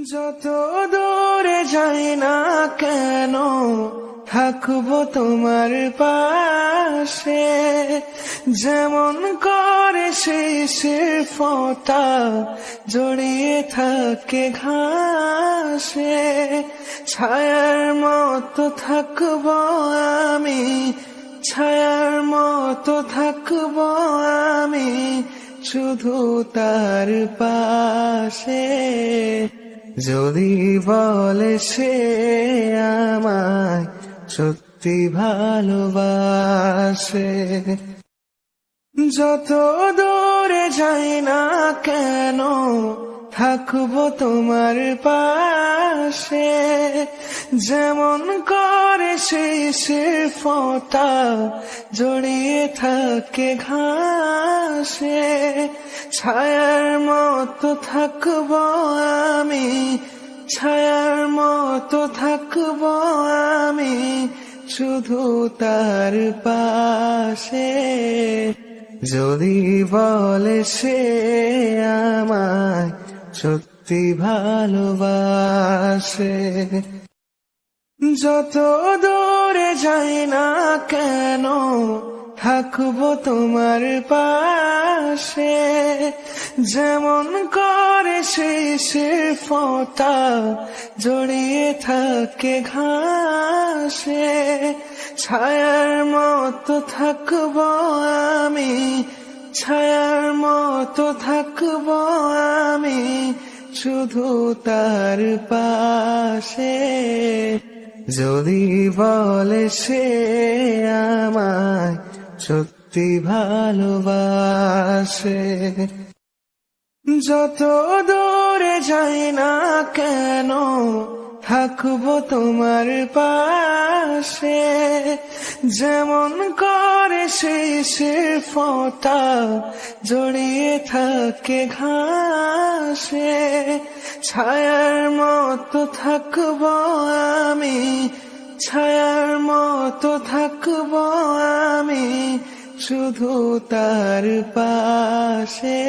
যত দূরে যাই না কেন থাকবো তোমার পাশে, যেমন করে শিশির ফোঁটা জড়িয়ে থাকে ঘাসে। ছায়ার মতো থাকবো আমি, ছায়ার মতো থাকবো আমি শুধু তার পাশে। যদি বলে সে আমায় সত্যি ভালোবাসে, যত দূরে যাই না কেন থাকবো তোমার পাশে, যেমন করে শিশির ফোঁটা জড়িয়ে থাকে ঘাসে। ছায়ার মতো থাকবো আমি, ছায়ার মতো থাকবো আমি শুধু তার পাশে। যদি বলে সে আমায় সত্যি ভালোবাসে, যত দূরে যাই না কেন থাকবো তোমার পাশে, যেমন করে শিশির ফোঁটা জড়িয়ে থাকে ঘাসে। ছায়ার মতো থাকবো আমি, ছায়ার মতো থাকবো আমি শুধু তার পাশে। যদি বলে সে আমায় সত্যি ভালোবাসে, যত দূরে যাই না কেন থাকবো তোমার পাশে, যেমন করে শিশির ফোঁটা জড়িয়ে থাকে ঘাসে। ছায়ার মতো থাকবো আমি, ছায়ার মতো থাকবো আমি শুধু তার পাশে।